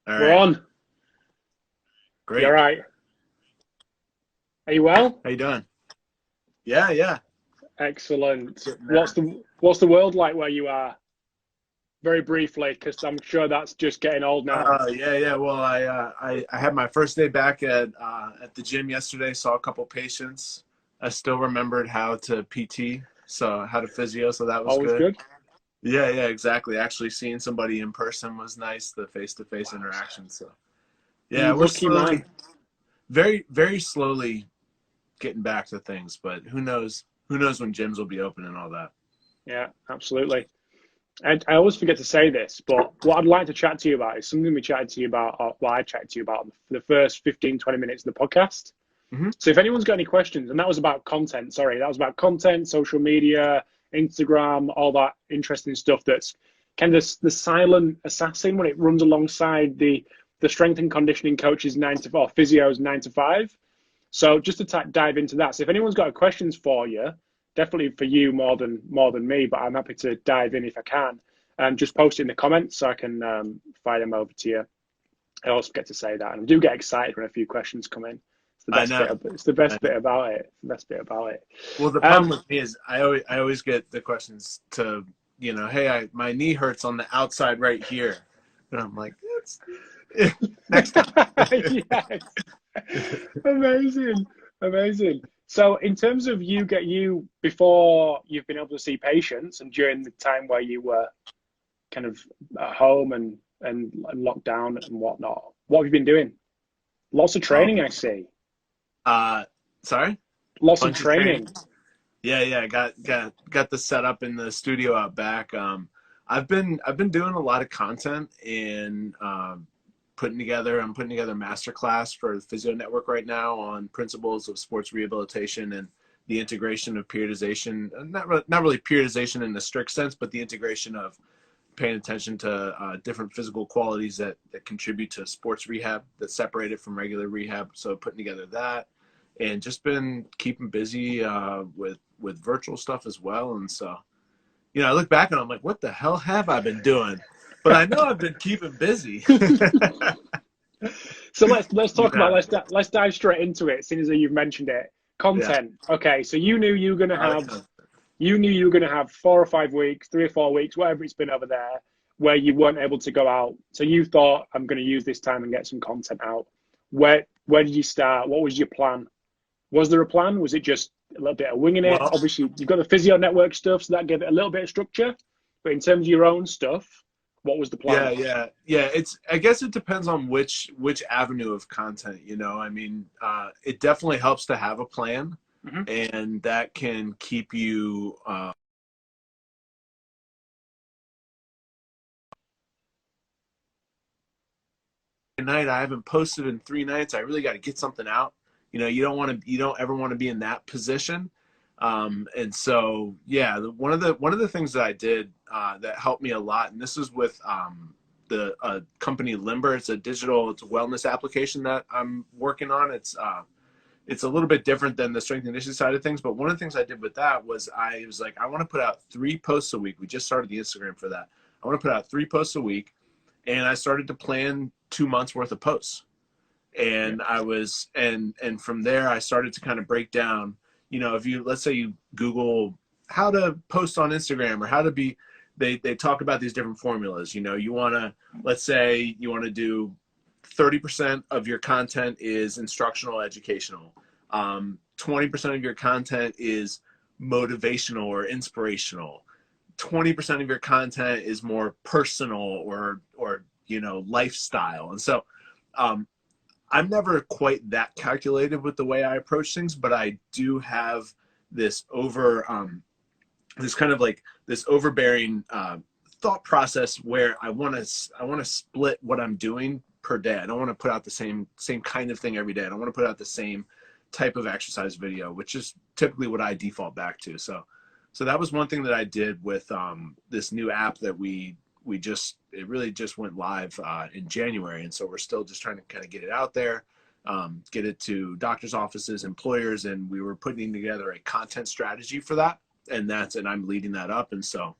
All We're right. on. You all Great. right? Are you well? How you doing? Yeah, yeah. Excellent. Getting What's there. the world like where you are? Very briefly, because I'm sure that's just getting old now. Yeah, yeah. Well, I had my first day back at the gym yesterday. Saw a couple patients. I still remembered how to PT, so how to physio, so that was Always good. good. Yeah, yeah, exactly. Actually seeing somebody in person was nice, the face-to-face interaction. So yeah, You we're lucky slowly, man. very, very slowly getting back to things, but who knows? Who knows when gyms will be open and all that. Yeah, absolutely. And I always forget to say this, but what I'd like to chat to you about is something we chatted to you about, or what I chatted to you about for the first 15, 20 minutes of the podcast. Hmm. So if anyone's got any questions, and that was about content, sorry, that was about content, social media, Instagram, all that interesting stuff that's kind of the silent assassin when it runs alongside the strength and conditioning coaches 9 to 4, physios 9 to 5. So just to dive into that. So if anyone's got questions for you, definitely for you more than me, but I'm happy to dive in if I can. Just post it in the comments so I can fire them over to you. I always forget to say that, and I do get excited when a few questions come in. It's the I best bit. know. It's the I best know. bit about it. It's the best bit about it. Well, the problem Um, with me is I always get the questions to, hey, my knee hurts on the outside right here. And I'm like, it's next time. yes, amazing, amazing. So, in terms of you before you've been able to see patients, and during the time where you were kind of at home and locked down and whatnot, what have you been doing? Lots of Oh, training, I see. uh, sorry? Lots of Bunch of training. training. Yeah, yeah, got the setup in the studio out back. I've been doing a lot of content and I'm putting together a masterclass for the Physio Network right now on principles of sports rehabilitation and the integration of periodization. Not really periodization in the strict sense, but the integration of paying attention to different physical qualities that contribute to sports rehab that's separated from regular rehab. So putting together that, and just been keeping busy with virtual stuff as well. And so, I look back and I'm like, what the hell have I been doing? But I know I've been keeping busy. So let's talk about Yeah, let's dive straight into it. Since you've mentioned it, yeah. content. Okay, so you knew you were gonna I have like you knew you were gonna have 4 or 5 weeks, 3 or 4 weeks, whatever it's been over there, where you weren't able to go out. So you thought, I'm gonna use this time and get some content out. Where did you start? What was your plan? Was there a plan? Was it just a little bit of winging it? well, Obviously, you've got the physio network stuff, so that gave it a little bit of structure. But in terms of your own stuff, what was the plan? yeah, yeah, yeah. I guess it depends on which avenue of content. I mean, it definitely helps to have a plan, Mm-hmm. and that can keep you. Night I haven't posted in 3 nights. I really got to get something out. You don't ever want to be in that position. And so, yeah, one of the things that I did that helped me a lot, and this is with the company Limber. It's a wellness application that I'm working on. It's a little bit different than the strength and conditioning side of things. But one of the things I did with that was I was like, I want to put out 3 posts a week. We just started the Instagram for that. I want to put out 3 posts a week, and I started to plan 2 months worth of posts. Yeah. And and from there I started to kind of break down. If you, let's say, you Google how to post on Instagram or how to be, they talk about these different formulas. You want to, let's say you want to do 30% of your content is instructional, educational. 20% of your content is motivational or inspirational. 20% of your content is more personal or lifestyle. And so um, I'm never quite that calculated with the way I approach things, but I do have this kind of like this overbearing thought process where I want to split what I'm doing per day. I don't want to put out the same kind of thing every day. I don't want to put out the same type of exercise video, which is typically what I default back to. So that was one thing that I did with this new app that it really just went live in January. And so we're still just trying to kind of get it out there, get it to doctors' offices, employers, and we were putting together a content strategy for that. And I'm leading that up. And so,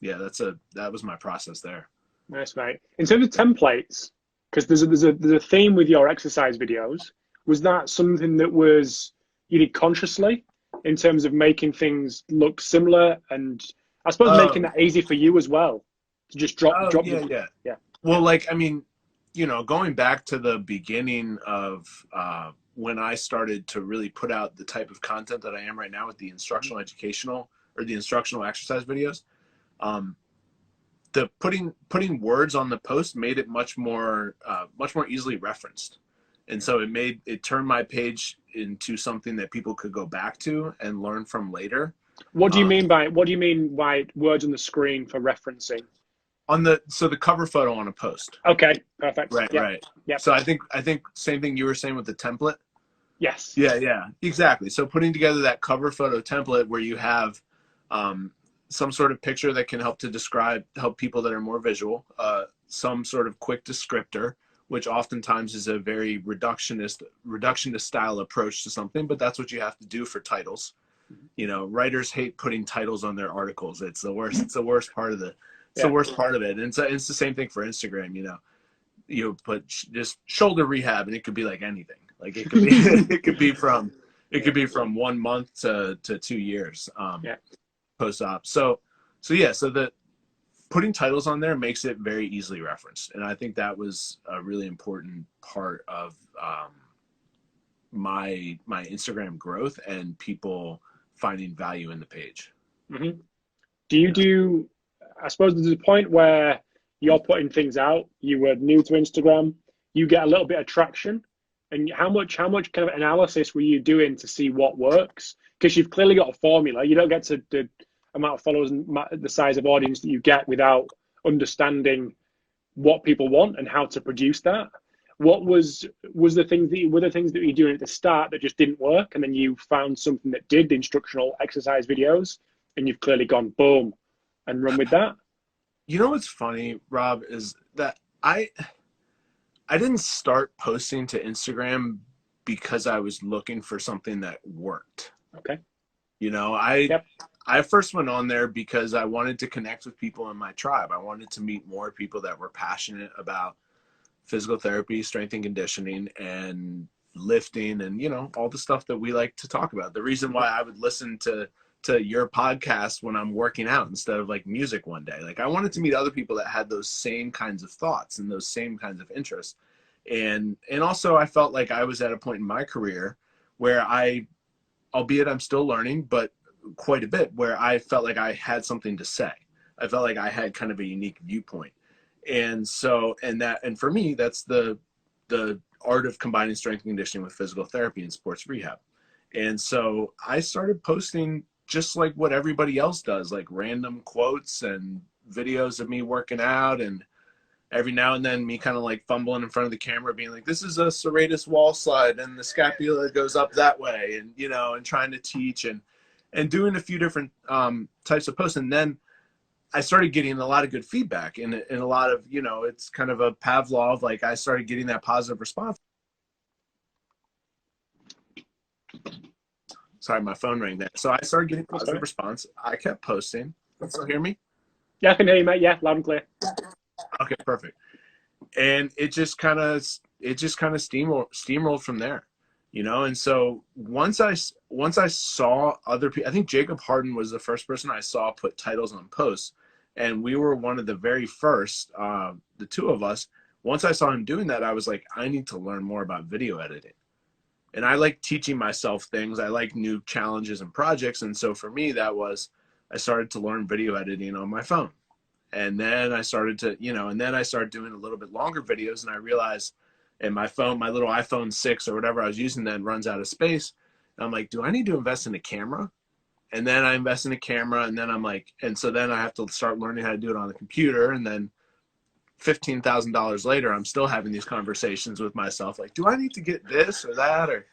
yeah, that was my process there. Nice, mate. In terms of templates, because there's a theme with your exercise videos. Was that something that was you did consciously in terms of making things look similar, and I suppose making Oh, that easy for you as well to just drop yeah, the yeah. yeah. Well, like, I mean, going back to the beginning of when I started to really put out the type of content that I am right now with the instructional educational or the instructional exercise videos, um, the putting words on the post made it much more easily referenced, and so it turned my page into something that people could go back to and learn from later. Um, What do you mean by words on the screen for referencing? on the cover photo on a post. Okay, perfect. Right, Yep, right. yep, So I think same thing you were saying with the template. yes. Yeah, yeah, exactly. So putting together that cover photo template where you have um, some sort of picture that can help people that are more visual, some sort of quick descriptor, which oftentimes is a very reductionist style approach to something, but that's what you have to do for titles. Writers hate putting titles on their articles. It's the worst. It's the worst part of Yeah, it. And it's the same thing for Instagram. You put just shoulder rehab and it could be like anything. Like it could be it could be from 1 month to 2 years yeah. post-op. So yeah, so the putting titles on there makes it very easily referenced, and I think that was a really important part of my Instagram growth and people finding value in the page. Hmm. Do you do? I suppose there's a point where you're putting things out. You were new to Instagram. You get a little bit of traction, and how much kind of analysis were you doing to see what works? Because you've clearly got a formula. You don't get to the amount of followers and the size of audience that you get without understanding what people want and how to produce that. What was the things that were the things that you were doing at the start that just didn't work, and then you found something that did, the instructional exercise videos, and you've clearly gone boom and run with that? What's funny, Rob, is that I didn't start posting to Instagram because I was looking for something that worked. Okay. You know, I Yep. I first went on there because I wanted to connect with people in my tribe. I wanted to meet more people that were passionate about physical therapy, strength and conditioning, and lifting, and all the stuff that we like to talk about. The reason why I would listen to your podcast when I'm working out instead of like music one day. Like I wanted to meet other people that had those same kinds of thoughts and those same kinds of interests. And also I felt like I was at a point in my career where albeit I'm still learning, but quite a bit, where I felt like I had something to say. I felt like I had kind of a unique viewpoint. And for me, that's the art of combining strength and conditioning with physical therapy and sports rehab. And so I started posting just like what everybody else does, like random quotes and videos of me working out, and every now and then me kind of like fumbling in front of the camera being like, this is a serratus wall slide and the scapula goes up that way, and trying to teach and doing a few different types of posts. And then I started getting a lot of good feedback and a lot of, it's kind of a Pavlov, like I started getting that positive response. Sorry, my phone rang there. So I started getting positive response. I kept posting. You still hear me? Yeah, I can hear you, mate. Yeah, loud and clear. Okay, perfect. And it just kind of steamrolled from there, And so once I saw other people, I think Jacob Harden was the first person I saw put titles on posts, and we were one of the very first, the two of us. Once I saw him doing that, I was like, I need to learn more about video editing. And I like teaching myself things. I like new challenges and projects. And so for me, I started to learn video editing on my phone. And then I started doing a little bit longer videos, and I realized, and my phone, my little iPhone 6 or whatever I was using then runs out of space. And I'm like, do I need to invest in a camera? And then I invest in a camera, and then I'm like, and so then I have to start learning how to do it on the computer. And then $15,000 later, I'm still having these conversations with myself, like, do I need to get this or that, or,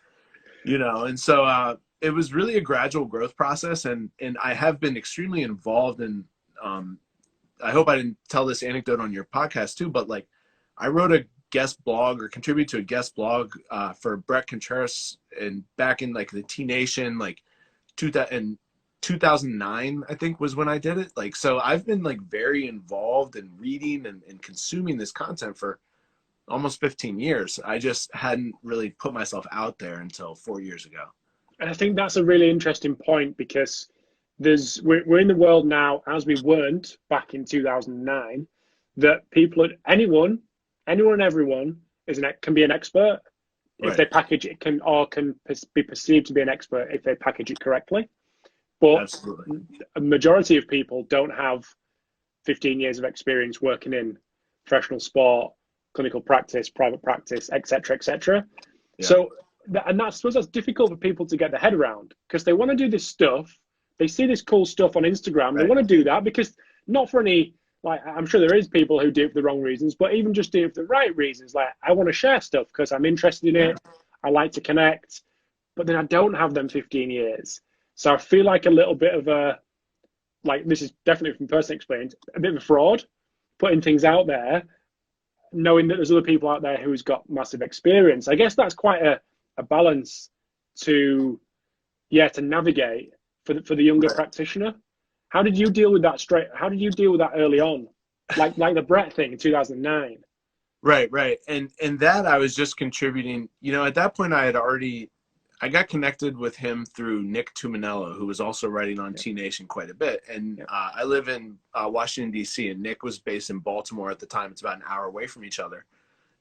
and so it was really a gradual growth process. And I have been extremely involved in, I hope I didn't tell this anecdote on your podcast too, but like I wrote a guest blog or contributed to a guest blog for Brett Contreras and back in like the T Nation, like 2009, I think, was when I did it. Like, so I've been like very involved in reading and consuming this content for almost 15 years. I just hadn't really put myself out there until 4 years ago. And I think that's a really interesting point because we're in the world now as we weren't back in 2009, that anyone and everyone can be an expert if Right. they package it, can be perceived to be an expert if they package it correctly. But Absolutely. a majority of people don't have 15 years of experience working in professional sport, clinical practice, private practice, etc., etc. Yeah. So, I suppose that's difficult for people to get their head around because they want to do this stuff. They see this cool stuff on Instagram. They want to do that because not for any, like, I'm sure there is people who do it for the wrong reasons, but even just do it for the right reasons. Like, I want to share stuff because I'm interested in it. I like to connect, but then I don't have them 15 years. So I feel like a little bit of a, like, this is definitely from personal experience, a bit of a fraud, putting things out there, knowing that there's other people out there who's got massive experience. I guess that's quite a balance to navigate for the younger practitioner. How did you deal with that How did you deal with that early on? Like the Brett thing in 2009. Right. And that I was just contributing, at that point I got connected with him through Nick Tuminello, who was also writing on T Nation quite a bit. And I live in Washington, D.C., and Nick was based in Baltimore at the time. It's about an hour away from each other.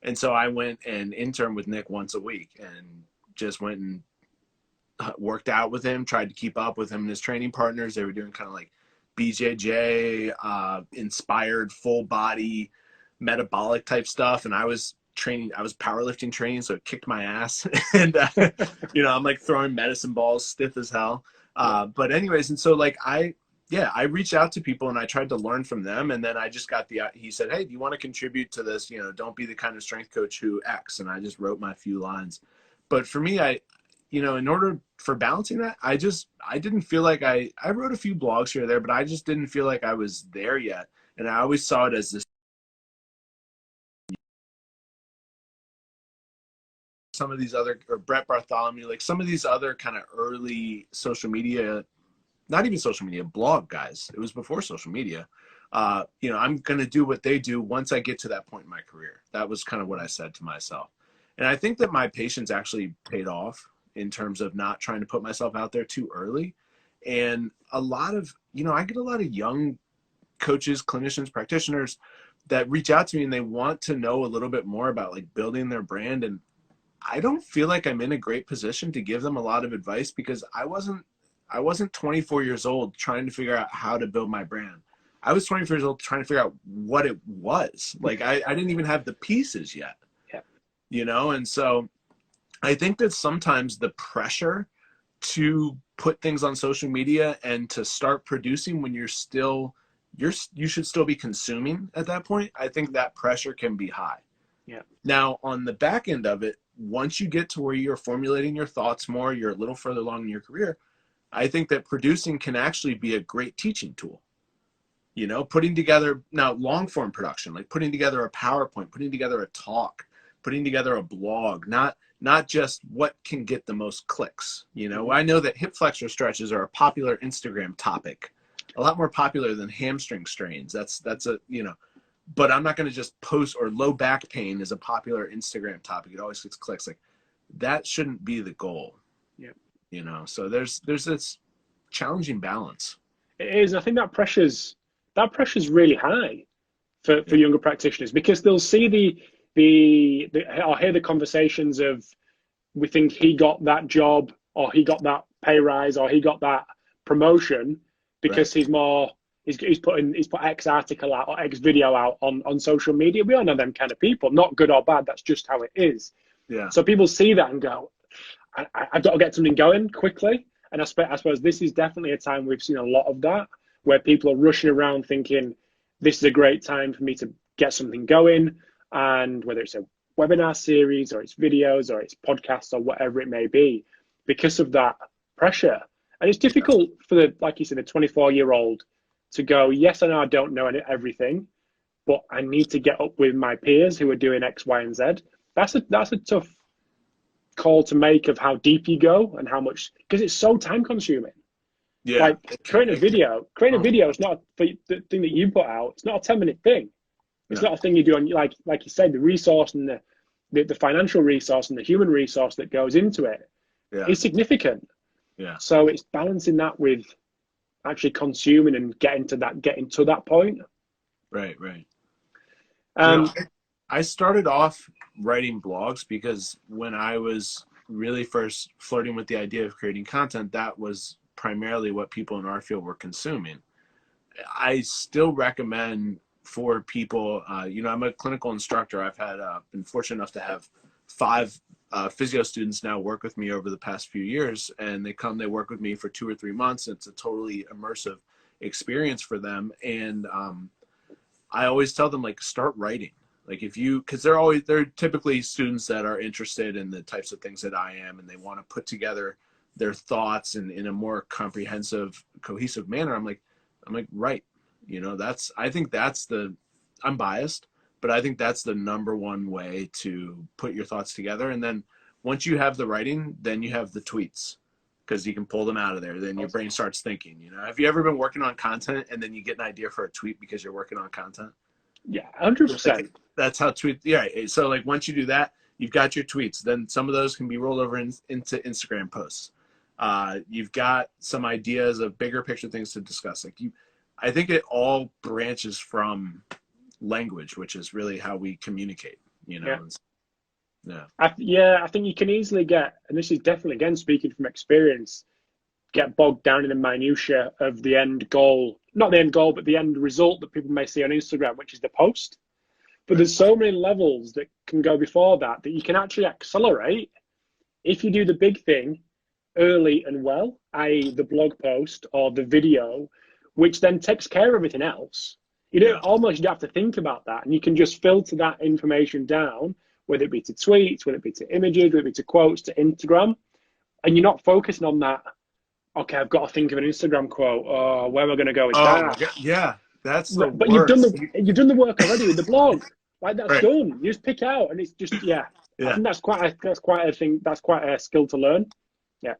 And so I went and interned with Nick once a week and just went and worked out with him, tried to keep up with him and his training partners. They were doing kind of like BJJ, inspired full body metabolic type stuff. And I was powerlifting training, so it kicked my ass. And, I'm like throwing medicine balls stiff as hell. But anyways, and so like I reached out to people and I tried to learn from them. And then I just got he said, hey, do you want to contribute to this? Don't be the kind of strength coach who X. And I just wrote my few lines. But for me, in order for balancing that, I didn't feel like I wrote a few blogs here or there, but I just didn't feel like I was there yet. And I always saw it as this, some of these other, or Brett Bartholomew, like some of these other kind of early social media, not even social media, blog guys. It was before social media. I'm going to do what they do once I get to that point in my career. That was kind of what I said to myself. And I think that my patience actually paid off in terms of not trying to put myself out there too early. And a lot of, I get a lot of young coaches, clinicians, practitioners that reach out to me and they want to know a little bit more about like building their brand. And I don't feel like I'm in a great position to give them a lot of advice because I wasn't 24 years old trying to figure out how to build my brand. I was 24 years old trying to figure out what it was. Like I didn't even have the pieces yet, and so I think that sometimes the pressure to put things on social media and to start producing when you should still be consuming at that point. I think that pressure can be high. Yeah. Now on the back end of it, once you get to where you're formulating your thoughts more, you're a little further along in your career, I think that producing can actually be a great teaching tool. Putting together now long form production, like putting together a PowerPoint, putting together a talk, putting together a blog, not just what can get the most clicks. I know that hip flexor stretches are a popular Instagram topic, a lot more popular than hamstring strains. That's but I'm not going to just post, or low back pain is a popular Instagram topic. It always gets clicks. Like that shouldn't be the goal. Yeah. So there's this challenging balance. It is. I think that pressure's really high for younger practitioners because they'll see or hear the conversations of, we think he got that job or he got that pay rise or he got that promotion because he's put X article out or X video out on social media. We all know them kind of people, not good or bad. That's just how it is. Yeah. So people see that and go, I've got to get something going quickly. And I suppose this is definitely a time we've seen a lot of that, where people are rushing around thinking, this is a great time for me to get something going. And whether it's a webinar series or it's videos or it's podcasts or whatever it may be, because of that pressure. And it's difficult for like you said, the 24-year-old to go, yes, I know I don't know everything, but I need to get up with my peers who are doing X, Y, and Z. That's a tough call to make of how deep you go and how much, because it's so time consuming. Yeah. Like creating a video is not the thing that you put out. It's not a 10-minute thing. It's No. not a thing you do on, like you said, the resource and the financial resource and the human resource that goes into it Yeah. is significant. Yeah. So it's balancing that with actually consuming and getting to that point. Right. Right. Um, I started off writing blogs because when I was really first flirting with the idea of creating content, that was primarily what people in our field were consuming. I still recommend for people, I'm a clinical instructor. I've had been fortunate enough to have 5 physio students now work with me over the past few years, and they work with me for 2 or 3 months. It's a totally immersive experience for them. And I always tell them, like, start writing. Like, because they're typically students that are interested in the types of things that I am, and they want to put together their thoughts in a more comprehensive, cohesive manner. I'm like, right. I think I'm biased, but I think that's the number one way to put your thoughts together. And then once you have the writing, then you have the tweets, because you can pull them out of there. Then your brain starts thinking. Have you ever been working on content and then you get an idea for a tweet because you're working on content? yeah, 100%. That's how tweet. Yeah. So like once you do that, you've got your tweets. Then some of those can be rolled over into Instagram posts. You've got some ideas of bigger picture things to discuss. I think it all branches from language, which is really how we communicate. Yeah. Yeah. I think you can easily get, and this is definitely, again, speaking from experience, get bogged down in the minutiae of the end goal. Not the end goal, but the end result that people may see on Instagram, which is the post. But there's so many levels that can go before that you can actually accelerate if you do the big thing early and well, i.e. the blog post or the video, which then takes care of everything else. You don't have to think about that, and you can just filter that information down, whether it be to tweets, whether it be to images, whether it be to quotes, to Instagram, and you're not focusing on that. Okay, I've got to think of an Instagram quote. Oh, where am I going to go with that? Yeah, that's the but worst. You've done the work already with the blog. Like that's right. done. You just pick out, and it's just I think that's quite a thing. That's quite a skill to learn. Yeah.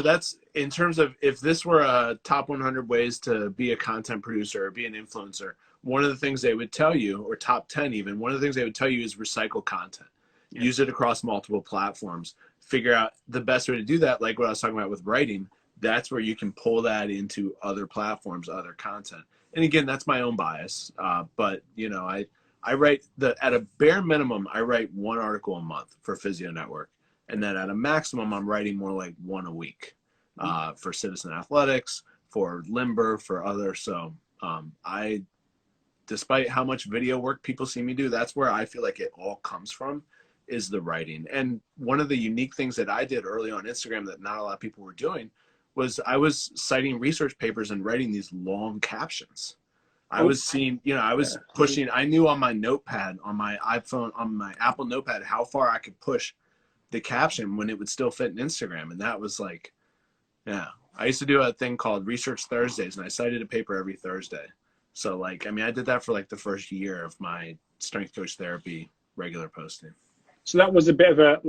That's in terms of, if this were a top 100 ways to be a content producer or be an influencer, one of the things they would tell you, or top 10 even, one of the things they would tell you is recycle content. Yeah. Use it across multiple platforms. Figure out the best way to do that, like what I was talking about with writing. That's where you can pull that into other platforms, other content. And again, that's my own bias. But I write at a bare minimum, I write 1 article a month for Physio Network. And then at a maximum, I'm writing more like 1 a week for Citizen Athletics, for Limber, for others. So despite how much video work people see me do, that's where I feel like it all comes from, is the writing. And one of the unique things that I did early on Instagram that not a lot of people were doing was I was citing research papers and writing these long captions. I was seeing, I was pushing, I knew on my notepad, on my iPhone, on my Apple notepad, how far I could push the caption when it would still fit in Instagram. And that was like, I used to do a thing called Research Thursdays, and I cited a paper every Thursday. So I did that for like the first year of my strength coach therapy regular posting. So that was a bit of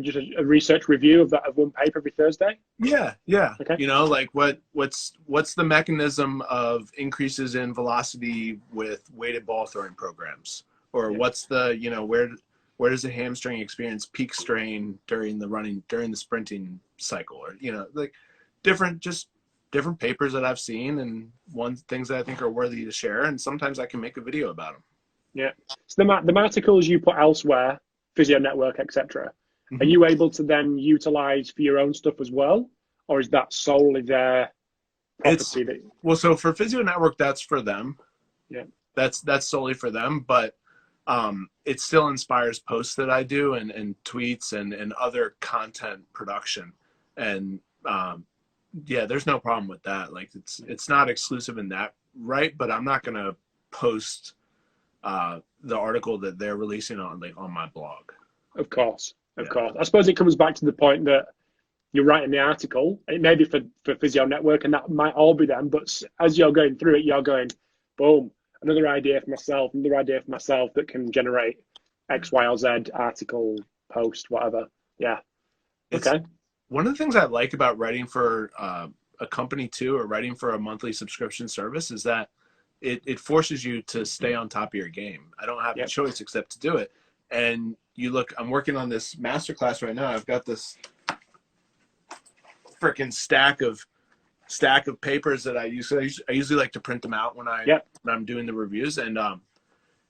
just a research review of one paper every Thursday? Yeah. Okay. Like what's the mechanism of increases in velocity with weighted ball throwing programs? Or what's the, where does a hamstring experience peak strain during the sprinting cycle? Or, like different papers that I've seen, and things that I think are worthy to share. And sometimes I can make a video about them. Yeah. So the articles you put elsewhere, Physio Network, etc., are you able to then utilize for your own stuff as well? Or is that solely their property? So for Physio Network, that's for them. Yeah. That's solely for them. But it still inspires posts that I do and tweets and other content production. And there's no problem with that. Like it's not exclusive in that, right? But I'm not going to post the article that they're releasing on my blog. Of course. I suppose it comes back to the point that you're writing the article. It may be for Physio Network, and that might all be them. But as you're going through it, you're going, boom, another idea for myself that can generate X, Y, or Z article, post, whatever. Yeah. Okay. One of the things I like about writing for a company too, or writing for a monthly subscription service, is that it forces you to stay on top of your game. I don't have a choice except to do it. And you look, I'm working on this masterclass right now. I've got this freaking stack of papers that I usually like to print them out when I'm doing the reviews. And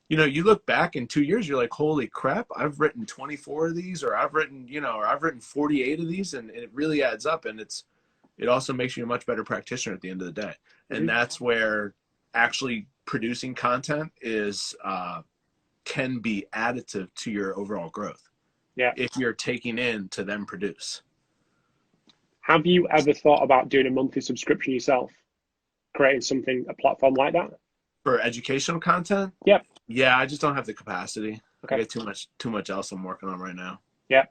you know, you look back in 2 years, you're like, holy crap, I've written 24 of these, or I've written 48 of these, and it really adds up. And it also makes you a much better practitioner at the end of the day. And that's where actually producing content can be additive to your overall growth. Yeah. If you're taking in to then produce. Have you ever thought about doing a monthly subscription yourself? Creating a platform like that? For educational content? Yep. Yeah, I just don't have the capacity. Okay. I got too much else I'm working on right now. Yeah.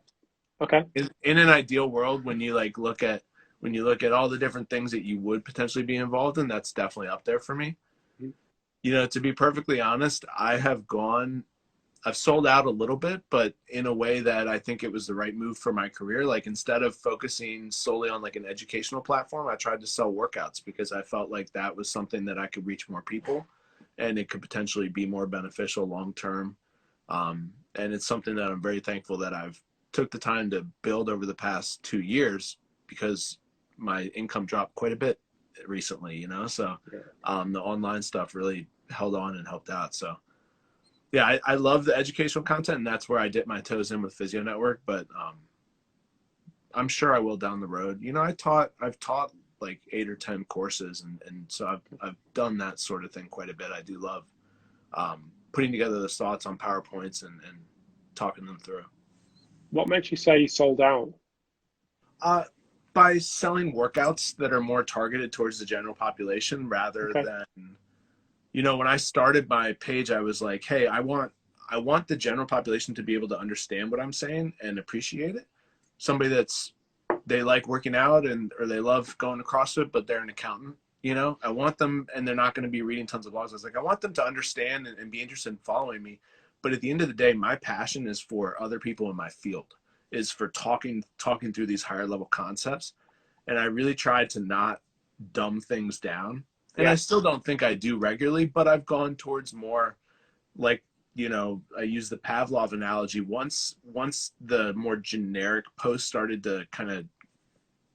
Okay. In an ideal world, when you look at all the different things that you would potentially be involved in, that's definitely up there for me. Mm-hmm. You know, to be perfectly honest, I've sold out a little bit, but in a way that I think it was the right move for my career. Like, instead of focusing solely on like an educational platform, I tried to sell workouts because I felt like that was something that I could reach more people and it could potentially be more beneficial long-term. And it's something that I'm very thankful that I've took the time to build over the past 2 years, because my income dropped quite a bit recently, you know? So the online stuff really held on and helped out. So yeah, I love the educational content, and that's where I dip my toes in with Physio Network, but I'm sure I will down the road. You know, I've taught like 8 or 10 courses, and so I've done that sort of thing quite a bit. I do love putting together those thoughts on PowerPoints and talking them through. What makes you say you sold out? By selling workouts that are more targeted towards the general population rather than, you know, when I started my page, I was like, hey, I want the general population to be able to understand what I'm saying and appreciate it. Somebody they like working out or they love going to CrossFit, but they're an accountant, you know, I want them, and they're not going to be reading tons of blogs. I was like, I want them to understand and be interested in following me. But at the end of the day, my passion is for other people in my field, is for talking through these higher level concepts. And I really tried to not dumb things down. And I still don't think I do regularly, but I've gone towards more like, you know, I use the Pavlov analogy. Once the more generic posts started to kind of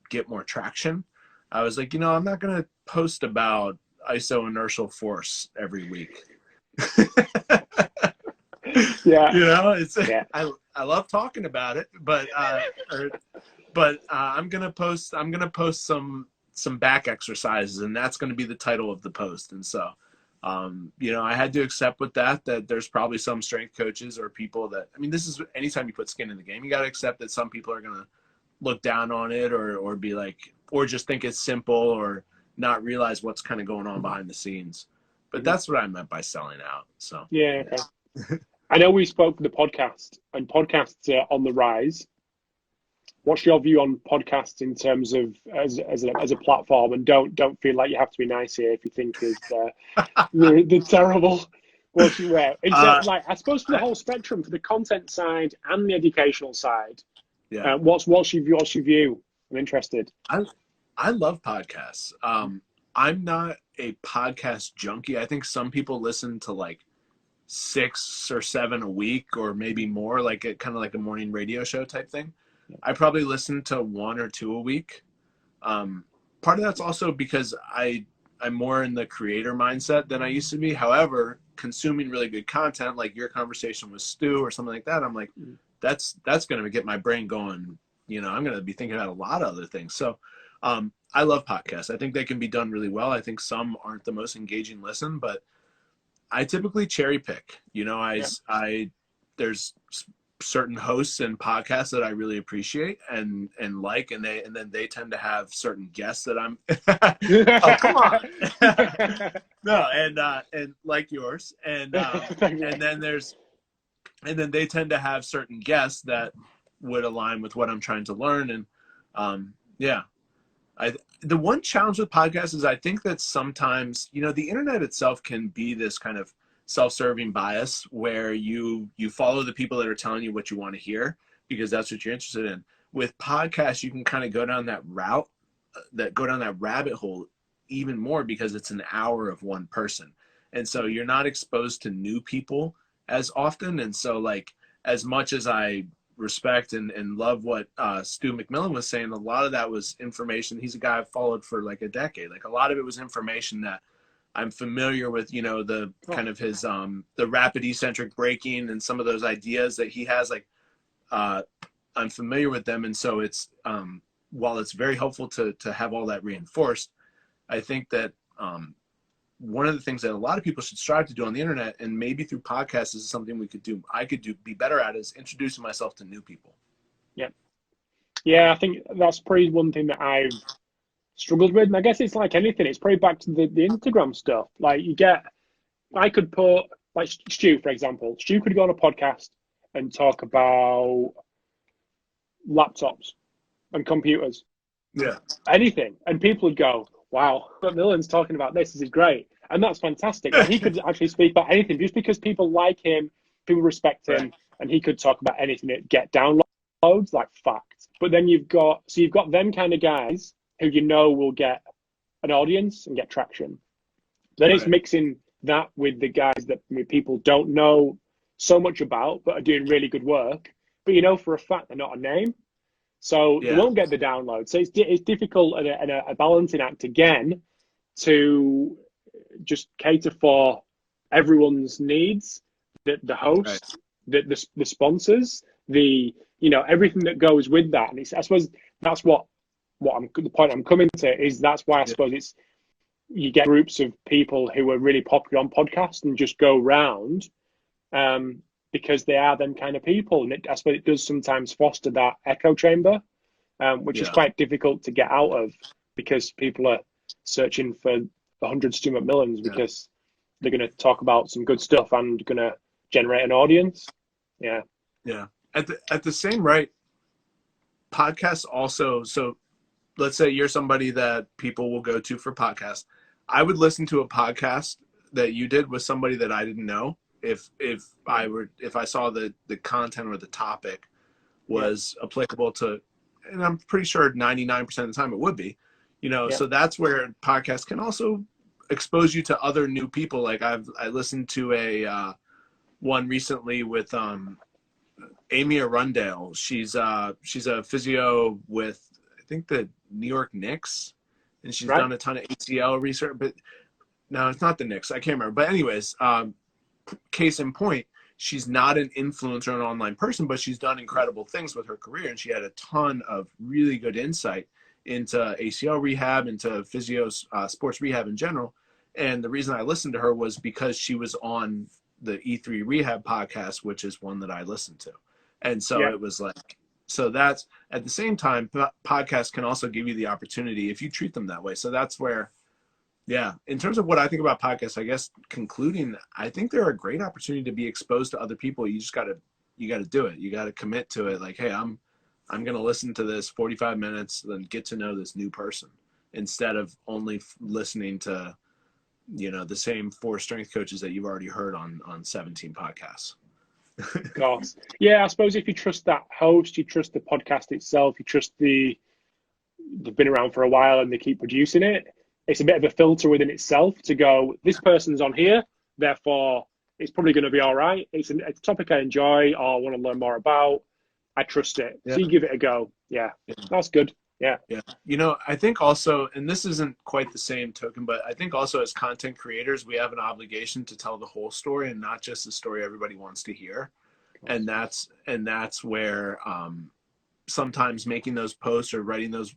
get more traction, I was like, you know, I'm not going to post about isoinertial force every week. You know, it's I love talking about it, but I'm gonna post some back exercises, and that's going to be the title of the post. And so you know, I had to accept with that there's probably some strength coaches or people that, I mean, this is anytime you put skin in the game, you got to accept that some people are going to look down on it or be like, or just think it's simple or not realize what's kind of going on behind the scenes. But that's what I meant by selling out. So okay. I know we spoke for the podcast, and podcasts are on the rise. What's your view on podcasts in terms of as a platform? And don't feel like you have to be nice here if you think they're terrible. What's your way? Like, I suppose for the whole spectrum, for the content side and the educational side. Yeah. What's your view? I'm interested. I love podcasts. I'm not a podcast junkie. I think some people listen to like 6 or 7 a week, or maybe more, like kind of like a morning radio show type thing. I probably listen to 1 or 2 a week. Part of that's also because I'm more in the creator mindset than I used to be. However, consuming really good content, like your conversation with Stu or something like that, I'm like, that's going to get my brain going. You know, I'm going to be thinking about a lot of other things. So I love podcasts. I think they can be done really well. I think some aren't the most engaging listen, but I typically cherry pick. You know, there's certain hosts and podcasts that I really appreciate and like, and then they tend to have certain guests that I'm oh, come on. No, and like yours, and then they tend to have certain guests that would align with what I'm trying to learn. And the one challenge with podcasts is I think that sometimes, you know, the internet itself can be this kind of self-serving bias where you follow the people that are telling you what you want to hear because that's what you're interested in. With podcasts, you can kind of go down that route that go down that rabbit hole even more because it's an hour of one person. And so you're not exposed to new people as often. And so like, as much as I respect and love what Stu McMillan was saying, a lot of that was information. He's a guy I've followed for like a decade. Like a lot of it was information that I'm familiar with, you know, the kind of his the rapid eccentric braking and some of those ideas that he has, like I'm familiar with them. And so it's while it's very helpful to have all that reinforced, I think that one of the things that a lot of people should strive to do on the internet, and maybe through podcasts, this is something I could be better at, is introducing myself to new people. Yeah, I think that's probably one thing that I've struggled with. And I guess it's like anything, it's probably back to the Instagram stuff. Like I could put, like Stu, for example, Stu could go on a podcast and talk about laptops and computers. Yeah. Anything. And people would go, wow, Macmillan's talking about this is great. And that's fantastic. And he could actually speak about anything just because people like him, people respect him, and he could talk about anything that get downloads, like fact. But then you've got them kind of guys who you know will get an audience and get traction. Then it's mixing that with the guys that people don't know so much about, but are doing really good work. But you know for a fact they're not a name. So they won't get the download. So it's difficult and a balancing act again to just cater for everyone's needs, the host, the sponsors, everything that goes with that. And I suppose that's the point I'm coming to is that's why I suppose you get groups of people who are really popular on podcasts and just go round because they are them kind of people. And I suppose it does sometimes foster that echo chamber, which is quite difficult to get out of because people are searching for 100 Stu McMillans because they're going to talk about some good stuff and going to generate an audience. Yeah. At the same rate, podcasts also, so let's say you're somebody that people will go to for podcasts. I would listen to a podcast that you did with somebody that I didn't know if I saw the content or the topic was applicable to, and I'm pretty sure 99% of the time it would be, so that's where podcasts can also expose you to other new people. Like I listened to a one recently with Amy Arundale. She's a physio with I think the New York Knicks, and she's done a ton of ACL research, but no, it's not the Knicks. I can't remember. But anyways, case in point, she's not an influencer or an online person, but she's done incredible things with her career. And she had a ton of really good insight into ACL rehab, into physio, sports rehab in general. And the reason I listened to her was because she was on the E3 Rehab podcast, which is one that I listened to. And so it was like, so that's at the same time, podcasts can also give you the opportunity if you treat them that way. So that's where, in terms of what I think about podcasts, I guess concluding, I think they're a great opportunity to be exposed to other people. You just got to do it. You got to commit to it. Like, hey, I'm going to listen to this 45 minutes, then get to know this new person instead of only listening to, the same 4 strength coaches that you've already heard on 17 podcasts. Of course. Yeah, I suppose if you trust that host, you trust the podcast itself, you trust they've been around for a while and they keep producing it, it's a bit of a filter within itself to go, this person's on here, therefore it's probably going to be all right. It's a topic I enjoy or want to learn more about. I trust it. So you give it a go. Yeah. That's good. Yeah. I think also, and this isn't quite the same token, but I think also as content creators, we have an obligation to tell the whole story and not just the story everybody wants to hear. And that's where sometimes making those posts or writing those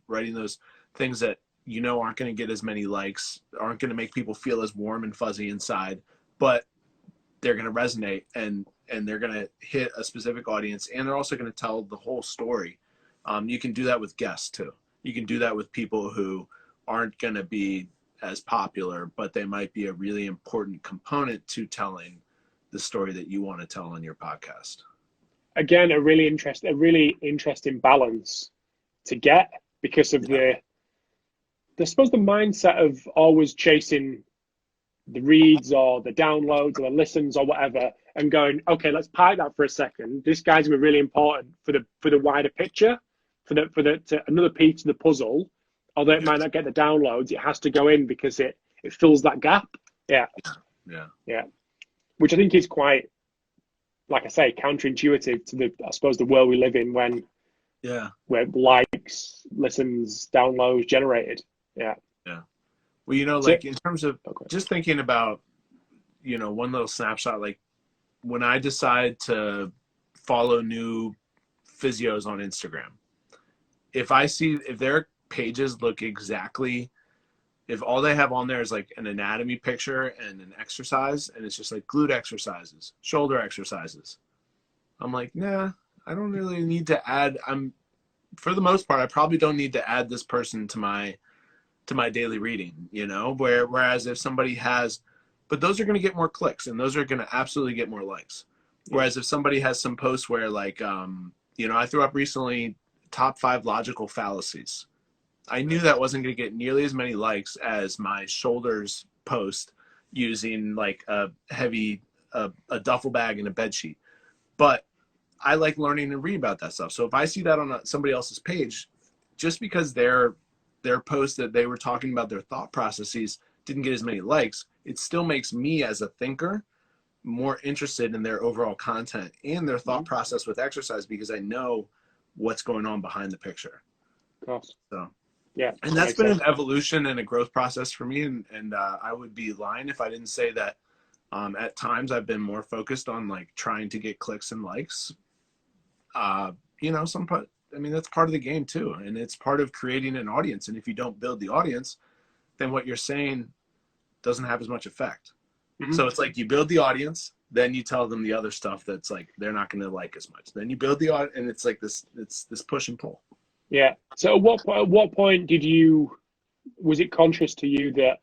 things that aren't going to get as many likes, aren't going to make people feel as warm and fuzzy inside, but they're going to resonate and they're going to hit a specific audience, and they're also going to tell the whole story. You can do that with guests too. You can do that with people who aren't going to be as popular, but they might be a really important component to telling the story that you want to tell on your podcast. Again, a really interesting balance to get because of I suppose the mindset of always chasing the reads or the downloads or the listens or whatever, and going, okay, let's park that for a second. This guy's gonna be really important for the wider picture, for another piece of the puzzle although it might not get the downloads, it has to go in because it fills that gap. Yeah. Yeah. Which I think is quite, like I say, counterintuitive to I suppose the world we live in where likes, listens, downloads generated. Yeah. Well, like in terms of just thinking about, one little snapshot, like when I decide to follow new physios on Instagram, if their pages look exactly, if all they have on there is like an anatomy picture and an exercise, and it's just like glute exercises, shoulder exercises, I'm like, nah, I don't really need to add. For the most part, I probably don't need to add this person to my daily reading, whereas if somebody has, but those are going to get more clicks and those are going to absolutely get more likes. Whereas if somebody has some posts where like, I threw up recently top 5 logical fallacies. I knew that wasn't going to get nearly as many likes as my shoulders post using like a heavy, a duffel bag and a bed sheet. But I like learning and read about that stuff. So if I see that on somebody else's page, just because their post that they were talking about their thought processes didn't get as many likes, it still makes me as a thinker more interested in their overall content and their thought process with exercise, because I know what's going on behind the picture. Of course. So yeah, and that's been an evolution and a growth process for me. And I would be lying if I didn't say that at times I've been more focused on like trying to get clicks and likes. That's part of the game too. And it's part of creating an audience. And if you don't build the audience, then what you're saying doesn't have as much effect. Mm-hmm. So it's like you build the audience, then you tell them the other stuff that's like they're not going to like as much. Then you build the audience, and it's like this push and pull. Yeah. So at what point was it conscious to you that,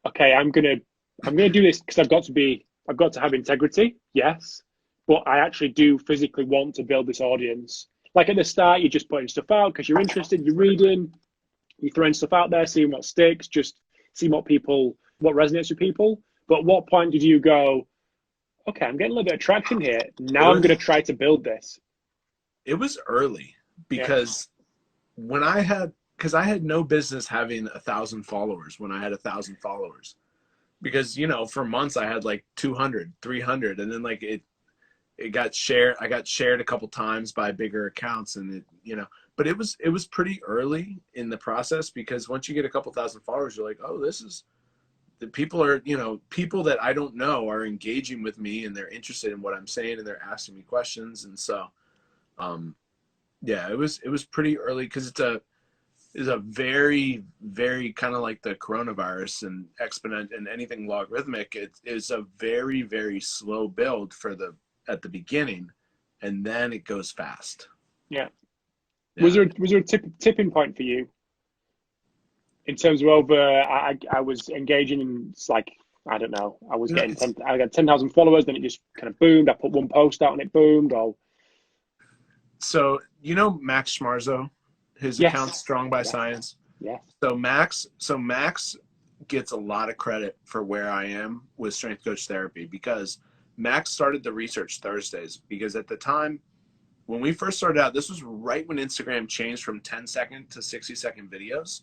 okay, I'm gonna do this because I've got to have integrity, yes, but I actually do physically want to build this audience. Like at the start, you're just putting stuff out because you're interested, you're reading, you're throwing stuff out there, seeing what sticks, just seeing what resonates with people. But at what point did you go, okay, I'm getting a little bit of traction here. Now I'm going to try to build this? It was early because I had no business having 1,000 followers when I had 1,000 followers, because, for months I had like 200, 300. And then like it got shared. I got shared a couple times by bigger accounts, and but it was pretty early in the process, because once you get a couple thousand followers, you're like, oh, the people are, people that I don't know are engaging with me and they're interested in what I'm saying and they're asking me questions. And so, it was pretty early, because it's a very, very kind of like the coronavirus and exponent and anything logarithmic. It is a very, very slow build at the beginning, and then it goes fast. Yeah. Was there a tipping point for you? In terms of I was engaging in, it's like, I don't know, I got 10,000 followers, then it just kind of boomed. I put one post out and it boomed. So, Max Marzo, his account's Strong by Science. Yeah. So Max gets a lot of credit for where I am with strength coach therapy, because Max started the research Thursdays, because at the time when we first started out, this was right when Instagram changed from 10-second to 60-second videos.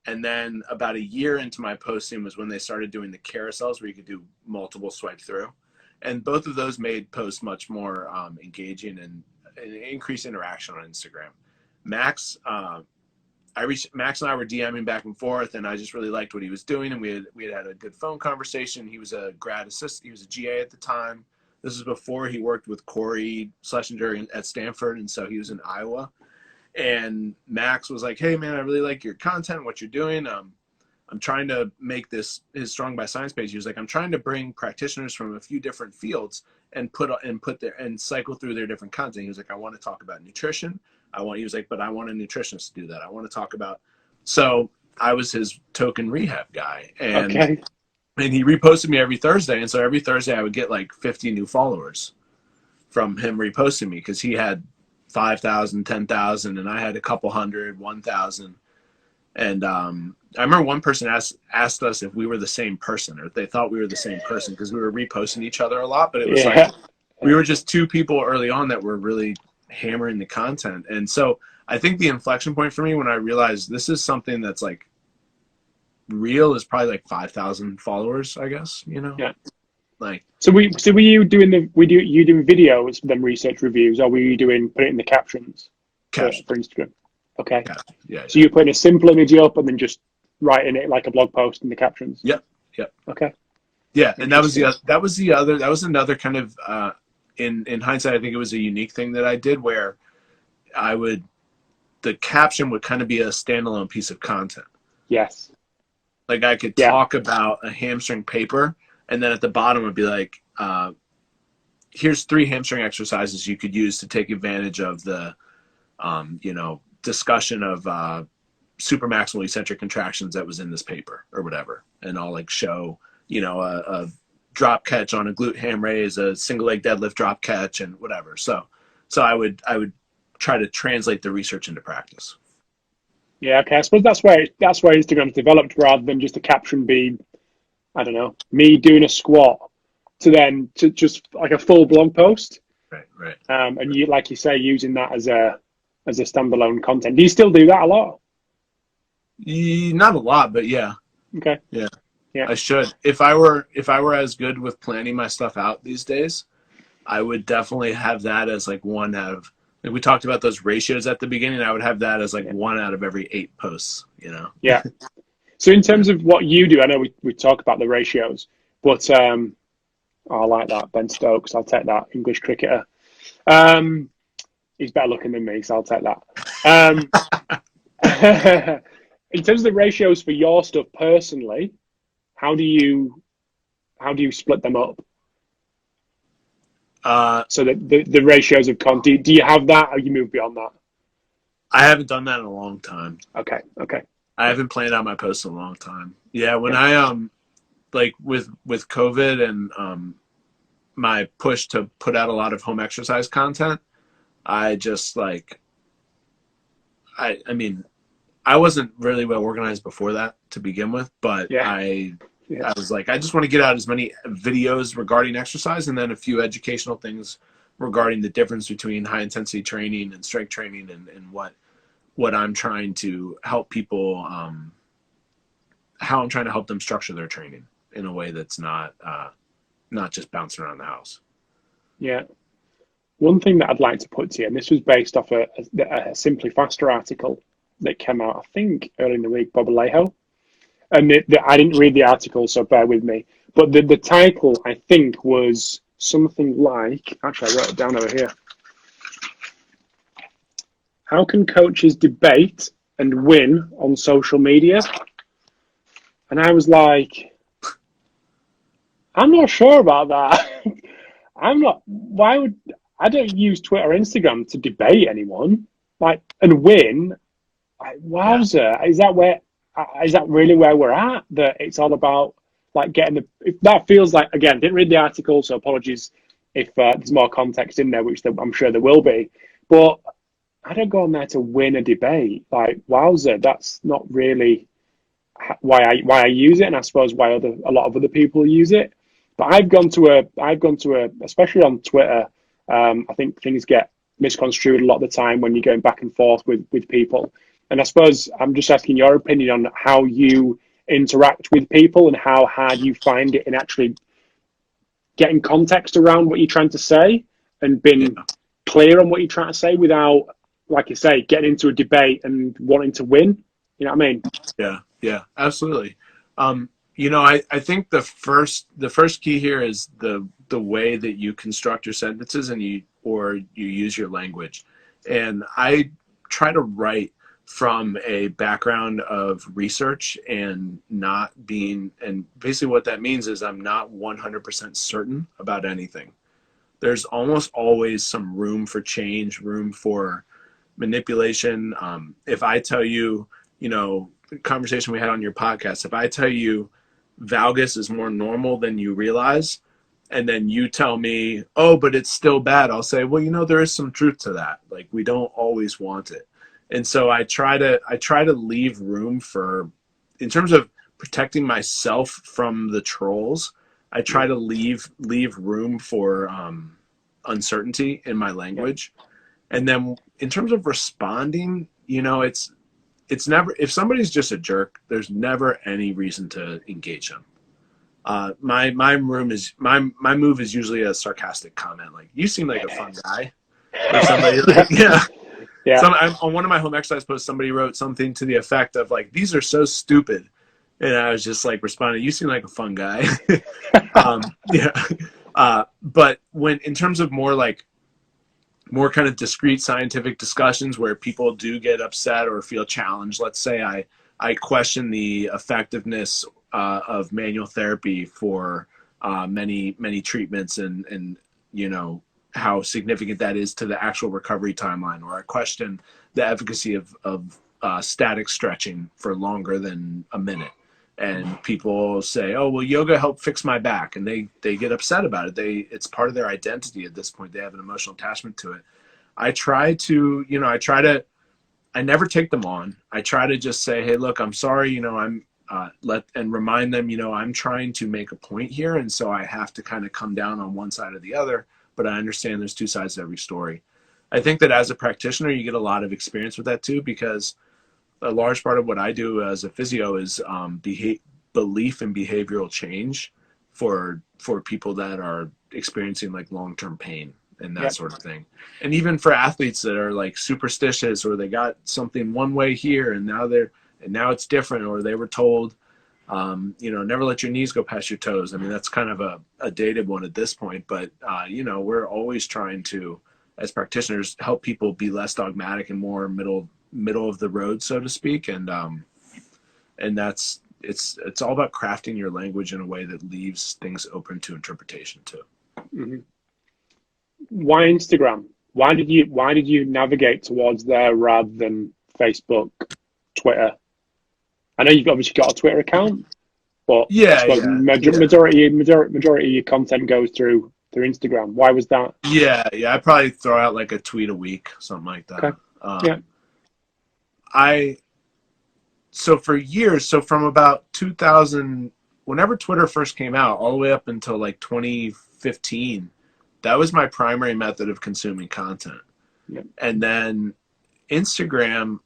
And then about a year into my posting was when they started doing the carousels where you could do multiple swipe through. And both of those made posts much more engaging and increased interaction on Instagram. Max and I were DMing back and forth, and I just really liked what he was doing. And we had a good phone conversation. He was a grad assistant. He was a GA at the time. This was before he worked with Corey Schlesinger at Stanford. And so he was in Iowa. And Max was like, hey, man, I really like your content, what you're doing. I'm trying to make his Strong by Science page. He was like, I'm trying to bring practitioners from a few different fields and cycle through their different content. He was like, I want to talk about nutrition. He was like, but I want a nutritionist to do that. I want to talk about. So I was his token rehab guy. And he reposted me every Thursday. And so every Thursday I would get like 50 new followers from him reposting me, because he had 5,000, 10,000, and I had a couple hundred, 1,000. And I remember one person asked us if we were the same person, or if they thought we were the same person, because we were reposting each other a lot. But it was like we were just two people early on that were really hammering the content. And so I think the inflection point for me when I realized this is something that's like real is probably like 5,000 followers, I guess, you know? Yeah. Like, So were you doing you doing videos, then research reviews, or were you put it in the captions caption. for Instagram? Okay. Caption. Yeah. So you're putting a simple image up and then just writing it like a blog post in the captions. Yep. Yep. Okay. Yeah, and that was another kind of in hindsight, I think it was a unique thing that I did where the caption would kind of be a standalone piece of content. Yes. Like I could talk about a hamstring paper, and then at the bottom would be like, here's 3 hamstring exercises you could use to take advantage of the, discussion of supramaximal eccentric contractions that was in this paper or whatever. And I'll like show, a drop catch on a glute ham raise, a single leg deadlift drop catch, and whatever. So I would try to translate the research into practice. Yeah, okay. I suppose that's where Instagram's developed, rather than just a caption being, I don't know, me doing a squat, to just like a full blog post. Right. And you, like you say, using that as a standalone content. Do you still do that a lot? Not a lot, but yeah. Okay. Yeah. Yeah. I should. If I were as good with planning my stuff out these days, I would definitely have that as like one out of, like we talked about those ratios at the beginning, I would have that as like 1 out of every 8 posts, Yeah. So in terms of what you do, I know we talk about the ratios, but I like that. Ben Stokes, I'll take that. English cricketer. He's better looking than me, so I'll take that. In terms of the ratios for your stuff personally, how do you split them up? So the ratios of content, do you have that, or you move beyond that? I haven't done that in a long time. Okay. I haven't planned out my posts in a long time. Yeah, when I like with COVID and my push to put out a lot of home exercise content, I just like I mean, I wasn't really well organized before that to begin with, but I was like, I just want to get out as many videos regarding exercise and then a few educational things regarding the difference between high intensity training and strength training and what I'm trying to help people, how I'm trying to help them structure their training in a way that's not just bouncing around the house. Yeah. One thing that I'd like to put to you, and this was based off a Simply Faster article that came out, I think, early in the week, Bob Alejo. And I didn't read the article, so bear with me. But the title, I think, was something like, actually, I wrote it down over here. How can coaches debate and win on social media? And I was like, I'm not sure about that. I don't use Twitter or Instagram to debate anyone, and win. Wowzer, is that really where we're at? That it's all about getting that feels like, again, didn't read the article, so apologies if there's more context in there, which I'm sure there will be. But I don't go on there to win a debate. Wowzer, that's not really why I use it, and I suppose why a lot of other people use it. But I've gone to a, especially on Twitter. I think things get misconstrued a lot of the time when you're going back and forth with people. And I suppose I'm just asking your opinion on how you interact with people and how hard you find it in actually getting context around what you're trying to say and being clear on what you're trying to say without, like you say, getting into a debate and wanting to win. You know what I mean? Yeah, absolutely. I think the first key here is the way that you construct your sentences and you use your language. And I try to write from a background of research and basically what that means is I'm not 100% certain about anything. There's almost always some room for change, room for manipulation. If I tell you, the conversation we had on your podcast, if I tell you valgus is more normal than you realize, and then you tell me, oh, but it's still bad, I'll say, well, there is some truth to that. We don't always want it. And so I try to leave room for, in terms of protecting myself from the trolls, I try to leave room for uncertainty in my language. And then in terms of responding, you know, it's never, if somebody's just a jerk, there's never any reason to engage them. My move is usually a sarcastic comment, like, "You seem like a fun guy," or somebody like, yeah. Yeah. On one of my home exercise posts, somebody wrote something to the effect of like, "These are so stupid," and I was just like responding, "You seem like a fun guy." Yeah. But when, in terms of more kind of discrete scientific discussions where people do get upset or feel challenged, let's say I question the effectiveness of manual therapy for many treatments, and you know, how significant that is to the actual recovery timeline, or I question the efficacy of static stretching for longer than a minute. And people say, "Oh, well, yoga helped fix my back," and they get upset about it. It's part of their identity at this point. They have an emotional attachment to it. I never take them on. I try to just say, "Hey, look, I'm sorry, you know, and remind them, you know, I'm trying to make a point here, and so I have to kind of come down on one side or the other, but I understand there's two sides to every story." I think that as a practitioner, you get a lot of experience with that too, because a large part of what I do as a physio is belief and behavioral change for people that are experiencing like long-term pain and that sort of thing. And even for athletes that are like superstitious, or they got something one way here and now it's different, or they were told, you know, never let your knees go past your toes. I mean, that's kind of a dated one at this point, but you know, we're always trying to, as practitioners, help people be less dogmatic and more middle of the road, so to speak. And that's, it's all about crafting your language in a way that leaves things open to interpretation too. Mm-hmm. Why Instagram? Why did you navigate towards there rather than Facebook, Twitter? I know you've obviously got a Twitter account, but I suppose majority of your content goes through Instagram. Why was that? Yeah, I probably throw out like a tweet a week, something like that. Okay. So for years, so from about 2000, whenever Twitter first came out, all the way up until like 2015, that was my primary method of consuming content. Yeah. And then Instagram,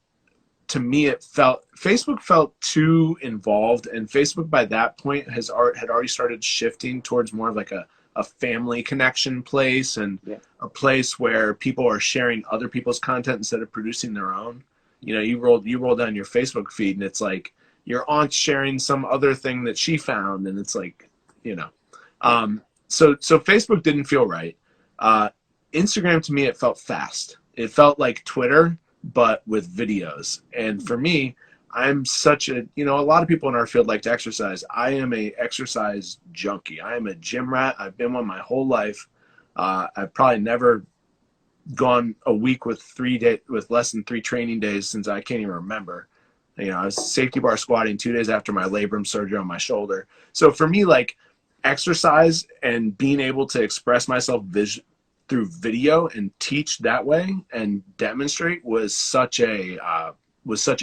to me, Facebook felt too involved, and Facebook by that point had already started shifting towards more of like a family connection place, and a place where people are sharing other people's content instead of producing their own. You know, you roll down your Facebook feed and it's like your aunt's sharing some other thing that she found, and it's like, you know, so Facebook didn't feel right. Instagram, to me, it felt fast. It felt like Twitter, but with videos. And for me, I'm such a, you know, a lot of people in our field like to exercise. I am a exercise junkie. I am a gym rat. I've been one my whole life. I've probably never gone a week with less than 3 training days since I can't even remember. You know, I was safety bar squatting 2 days after my labrum surgery on my shoulder. So for me, like, exercise and being able to express myself through video and teach that way and demonstrate was such a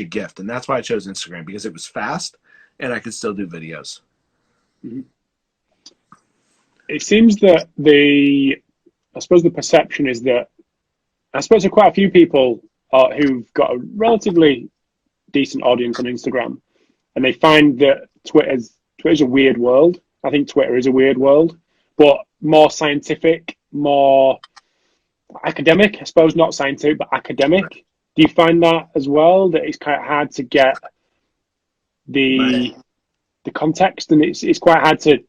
gift. And that's why I chose Instagram, because it was fast and I could still do videos. Mm-hmm. It seems that I suppose the perception is that, I suppose there are quite a few people who've got a relatively decent audience on Instagram, and they find that Twitter's a weird world. I think Twitter is a weird world, but more scientific, more academic. I suppose not scientific, but academic. Do you find that as well, that it's kind of hard to get the context, and it's quite hard to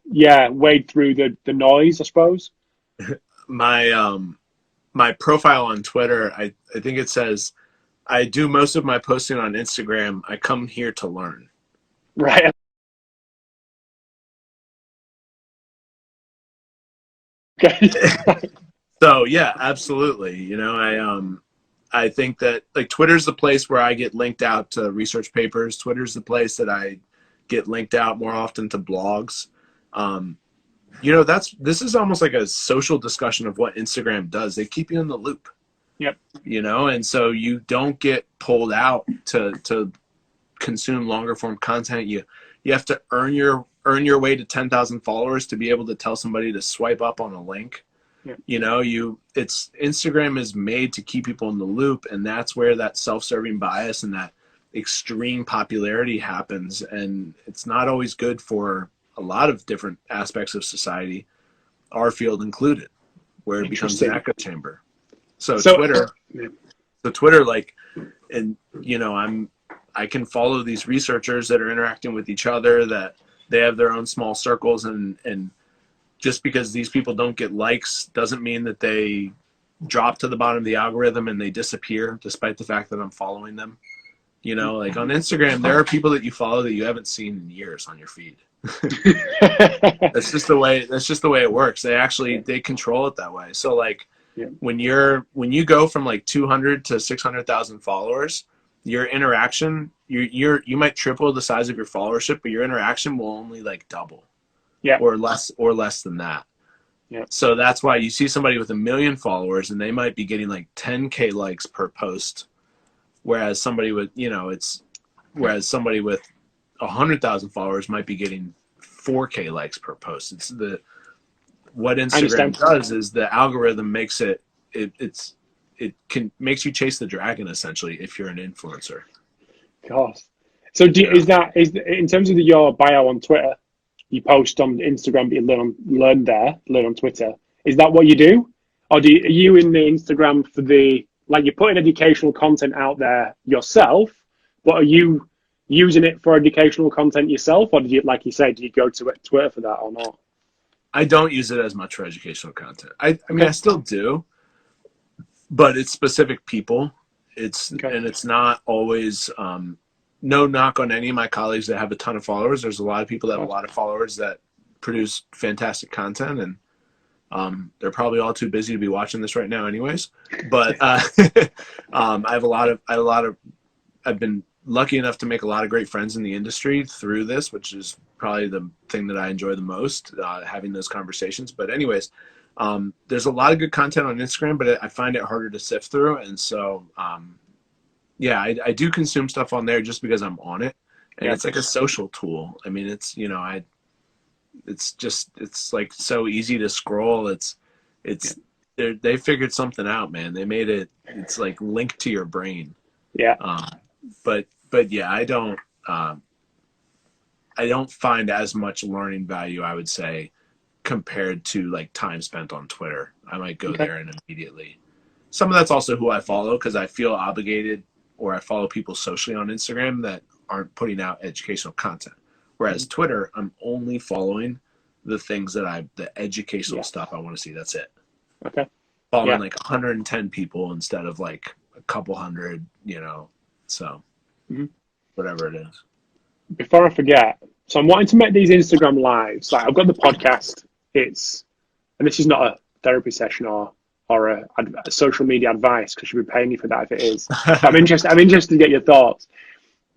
wade through the noise, I suppose? My profile on Twitter, I think it says, I do most of my posting on Instagram. I come here to learn. Right. Okay. So yeah, absolutely. You know, I think that like Twitter's the place where I get linked out to research papers. Twitter's the place that I get linked out more often to blogs. You know, this is almost like a social discussion of what Instagram does. They keep you in the loop. Yep. You know, and so you don't get pulled out to consume longer form content. You have to earn your way to 10,000 followers to be able to tell somebody to swipe up on a link. Yeah. It's Instagram is made to keep people in the loop, and that's where that self-serving bias and that extreme popularity happens. And it's not always good for a lot of different aspects of society, our field included, where it becomes an echo chamber. So Twitter, like, and I can follow these researchers that are interacting with each other, that they have their own small circles, and just because these people don't get likes doesn't mean that they drop to the bottom of the algorithm and they disappear, despite the fact that I'm following them. Like on Instagram, there are people that you follow that you haven't seen in years on your feed. That's just the way it works. They control it that way. So like, when you go from like 200 to 600,000 followers, your interaction, you might triple the size of your followership, but your interaction will only like double, or less than that. Yeah. So that's why you see somebody with 1 million followers and they might be getting like 10K likes per post, whereas somebody with 100,000 followers might be getting 4K likes per post. It's what Instagram does is the algorithm makes makes you chase the dragon, essentially, if you're an influencer. God. So is in terms of your bio on Twitter, you post on Instagram, but you learn on Twitter. Is that what you do? Or are you in the Instagram for you're putting educational content out there yourself, but are you using it for educational content yourself? Or do you go to Twitter for that or not? I don't use it as much for educational content. I mean, I still do, but it's specific people. And it's not always, no knock on any of my colleagues that have a ton of followers. There's a lot of people that have a lot of followers that produce fantastic content, and they're probably all too busy to be watching this right now anyways. But I've been lucky enough to make a lot of great friends in the industry through this, which is probably the thing that I enjoy the most, having those conversations. But anyways, there's a lot of good content on Instagram, but I find it harder to sift through. And so, I do consume stuff on there just because I'm on it, and it's like a social tool. I mean, it's like so easy to scroll. They figured something out, man. They made it's like linked to your brain. Yeah. But yeah, I don't find as much learning value, I would say, compared to like time spent on Twitter. I might go there and immediately. Some of that's also who I follow, because I feel obligated, or I follow people socially on Instagram that aren't putting out educational content. Whereas Twitter, I'm only following the things that the educational stuff I want to see. That's it. Okay. Following like 110 people instead of like a couple hundred, so whatever it is. Before I forget, so I'm wanting to make these Instagram lives. Like, I've got the podcast. And this is not a therapy session or a social media advice, because you'll be paying me for that if it is. I'm interested to get your thoughts.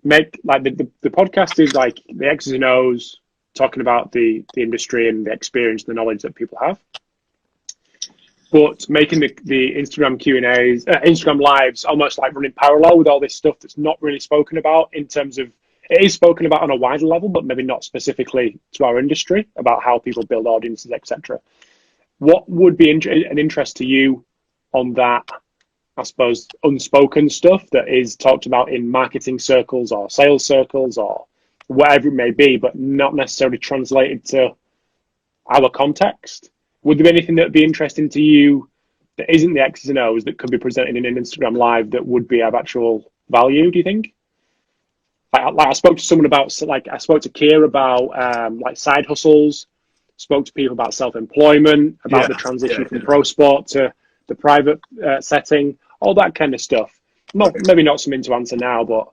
Make like the podcast is like the X's and O's, talking about the industry and the experience and the knowledge that people have. But making the Instagram Q&As, Instagram lives, almost like running parallel with all this stuff that's not really spoken about, in terms of, it is spoken about on a wider level, but maybe not specifically to our industry, about how people build audiences, etc. What would be an interest to you on that, I suppose, unspoken stuff that is talked about in marketing circles or sales circles or whatever it may be, but not necessarily translated to our context? Would there be anything that would be interesting to you that isn't the X's and O's that could be presented in an Instagram live that would be of actual value, do you think? Like I spoke to someone about, I spoke to Keir about like side hustles, spoke to people about self-employment, about the transition from pro sport to the private setting, all that kind of stuff. Maybe not something to answer now, but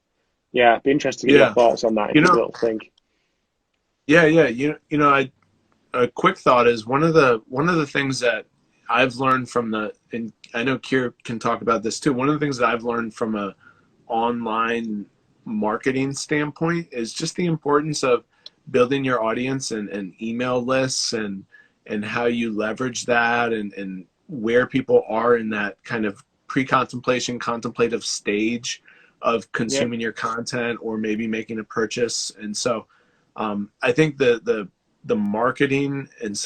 it'd be interesting to get your thoughts on that if you will think. A quick thought is one of the things that I've learned and I know Keir can talk about this too. One of the things that I've learned from a online marketing standpoint is just the importance of building your audience and email lists and how you leverage that and where people are in that kind of pre-contemplation, contemplative stage of consuming your content or maybe making a purchase. And so I think the marketing and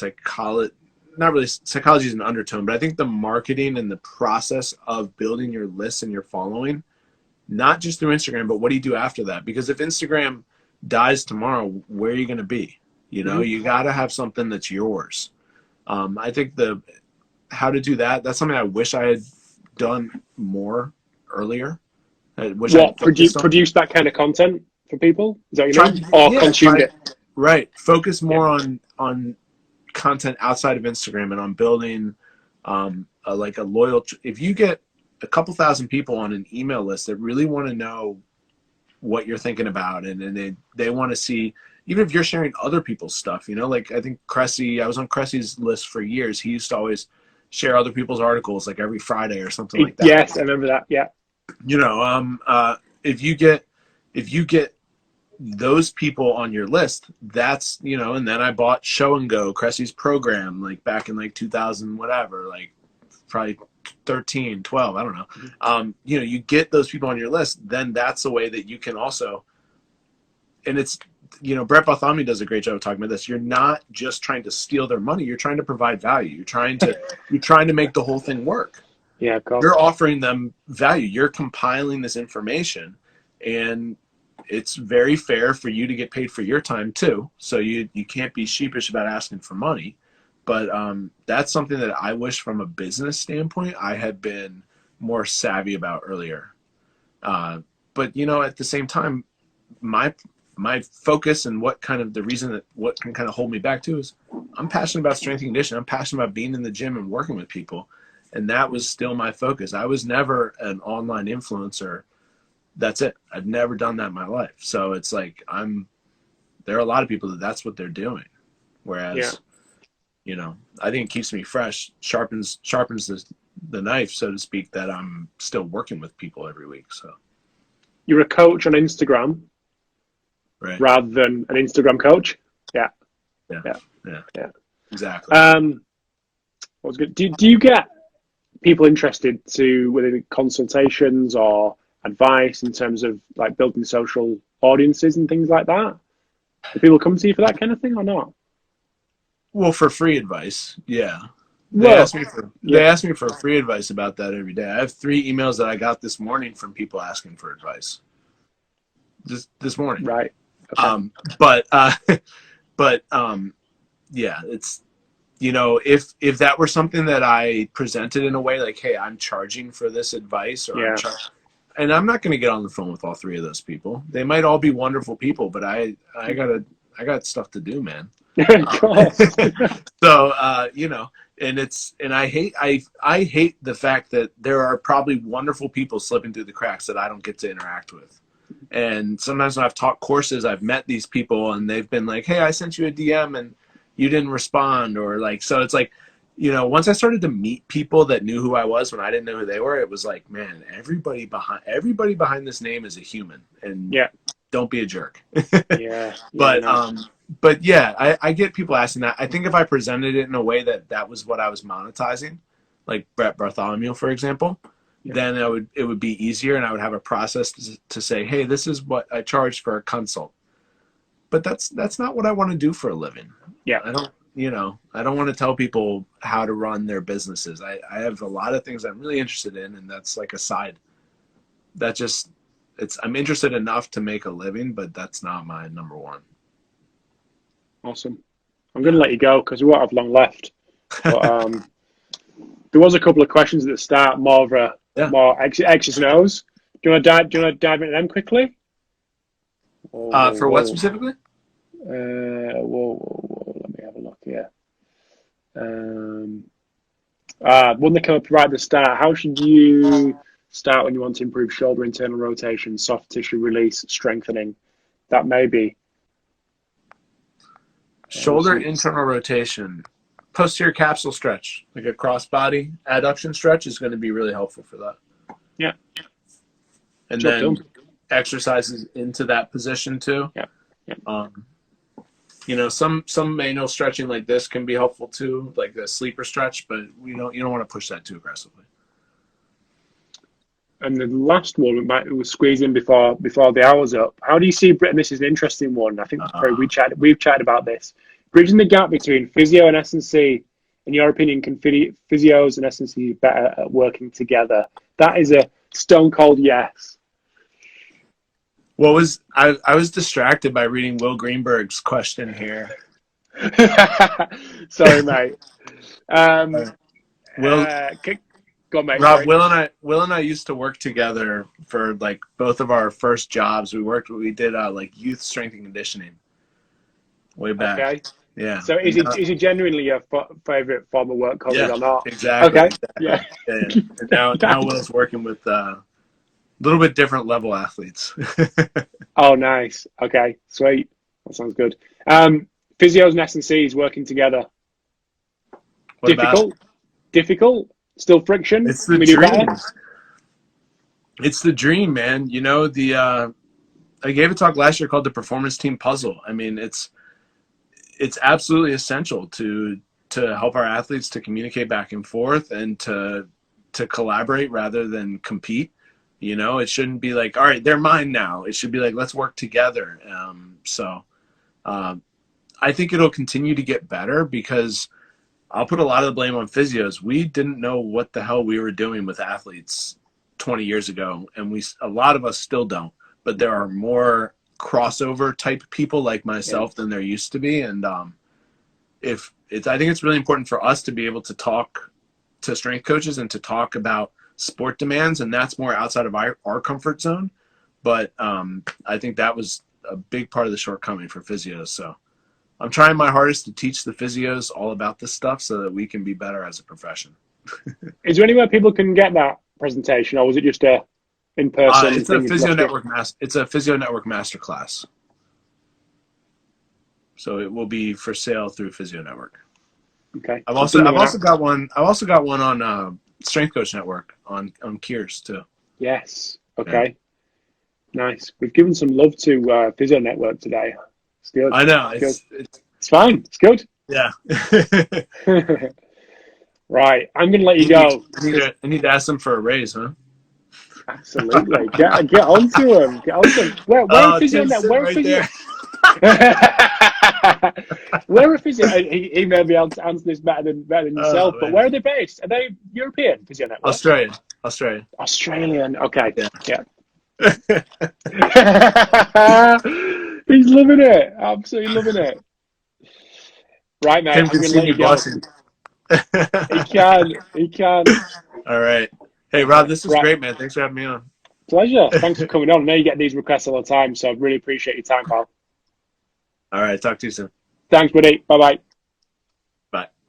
not really, psychology is an undertone, but I think the marketing and the process of building your list and your following, not just through Instagram, but what do you do after that? Because if Instagram dies tomorrow, where are you going to be? You know, you got to have something that's yours. I think how to do that, that's something I wish I had done more earlier. I wish produce that kind of content for people? Is that what you mean? Or consumed it? Right. Focus more on content outside of Instagram and on building a loyal. If you get a couple thousand people on an email list that really want to know what you're thinking about, and they want to see, even if you're sharing other people's stuff, you know, like I think I was on Cressy's list for years. He used to always share other people's articles like every Friday or something like that. Yes, I remember that. Yeah. You know, if you get those people on your list, that's, you know, and then I bought Show and Go, Cressy's program, like back in like 2000, whatever, like probably 13, 12, I don't know. You know, you get those people on your list, then that's the way that you can also, and it's, you know, Brett Bartholomew does a great job of talking about this. You're not just trying to steal their money. You're trying to provide value. You're trying to make the whole thing work. Yeah, cool. You're offering them value. You're compiling this information, and it's very fair for you to get paid for your time too. So you can't be sheepish about asking for money. But that's something that I wish from a business standpoint I had been more savvy about earlier. But, you know, at the same time, my focus and what can kind of hold me back too is I'm passionate about strength and conditioning. I'm passionate about being in the gym and working with people. And that was still my focus. I was never an online influencer. That's it. I've never done that in my life. So it's like there are a lot of people that's what they're doing. Whereas, you know, I think it keeps me fresh, sharpens the knife, so to speak, that I'm still working with people every week. So you're a coach on Instagram, right, rather than an Instagram coach. Yeah. Exactly. What was good? Do you get people interested whether consultations or advice in terms of like building social audiences and things like that? Do people come to you for that kind of thing or not? Well, for free advice, yeah. They ask me for free advice about that every day. I have 3 emails that I got this morning from people asking for advice. Just this morning. Right. Okay. Yeah, it's, you know, if that were something that I presented in a way like, hey, I'm charging for this advice, or and I'm not going to get on the phone with all 3 of those people. They might all be wonderful people, but I got stuff to do, man. So, you know, and I hate the fact that there are probably wonderful people slipping through the cracks that I don't get to interact with. And sometimes when I've taught courses, I've met these people and they've been like, hey, I sent you a DM and you didn't respond, or like, so it's like, you know, once I started to meet people that knew who I was when I didn't know who they were, it was like, man, everybody behind this name is a human, and don't be a jerk. But yeah, I get people asking that. I think if I presented it in a way that was what I was monetizing, like Brett Bartholomew, for example, then it would be easier, and I would have a process to say, hey, this is what I charge for a consult. But that's not what I want to do for a living. Yeah. I don't want to tell people how to run their businesses. I have a lot of things I'm really interested in, and that's like a side. I'm interested enough to make a living, but that's not my number one. Awesome. I'm going to let you go because we won't have long left. But there was a couple of questions at the start, more of a more X's and O's. Do you want to dive into them quickly? For what specifically? Whoa. Let me have a look here. One that came up right at the start. How should you start when you want to improve shoulder internal rotation, soft tissue release, strengthening? That may be. Shoulder internal rotation. Posterior capsule stretch, like a cross-body adduction stretch, is going to be really helpful for that. Yeah. And then exercises into that position too. Yeah. You know, some manual stretching like this can be helpful too, like a sleeper stretch, but you don't want to push that too aggressively. And the last one we'll squeeze in before the hour's up. How do you see, and this is an interesting one, I think we've chatted about this, bridging the gap between physio and S&C in your opinion, can physios and S&C be better at working together? That is a stone cold yes. I was distracted by reading Will Greenberg's question here. Sorry, mate. Will Go on, mate. Rob, Sorry. Will and I used to work together for like both of our first jobs. We did like youth strength and conditioning way back. Okay. Yeah. So is he genuinely your favorite former work colleague or not? Exactly. Okay. Exactly. Yeah. And now Will's working with a little bit different level athletes. Oh, nice. Okay, sweet. That sounds good. Physios and S&Cs working together. What about it? Difficult. Still friction. It's Can the we do better? dream. It's the dream, man. You know, I gave a talk last year called the Performance Team Puzzle. I mean, it's absolutely essential to help our athletes to communicate back and forth and to collaborate rather than compete. You know, it shouldn't be like, all right, they're mine now. It should be like, let's work together. I think it'll continue to get better because I'll put a lot of the blame on physios. We didn't know what the hell we were doing with athletes 20 years ago, and a lot of us still don't. But there are more crossover type people like myself than there used to be, and I think it's really important for us to be able to talk to strength coaches and to talk about sport demands, and that's more outside of our comfort zone. But I think that was a big part of the shortcoming for physios. So I'm trying my hardest to teach the physios all about this stuff so that we can be better as a profession. Is there anywhere people can get that presentation, or was it just a in-person? It's a Physio Network masterclass. So it will be for sale through Physio Network. Okay. I've also got one on Strength Coach Network on Kiers too. Yes. Okay. Yeah. Nice. We've given some love to Physio Network today. It's good. I know. It's fine. It's good. Yeah. Right. I'm going to let you go. I need to ask them for a raise, huh? Absolutely. Get onto them. Get onto them. Where Physio Network? Where right Physio? Where are Physio? He may be able to answer this better than yourself. But where are they based? Are they European Physio Network? Australian. Okay. Yeah. He's loving it. Absolutely loving it. Right, mate. I'm going to let you go. He can. All right. Hey, Rob, this was great, man. Thanks for having me on. Pleasure. Thanks for coming on. I know you get these requests all the time, so I really appreciate your time, pal. All right. Talk to you soon. Thanks, buddy. Bye-bye.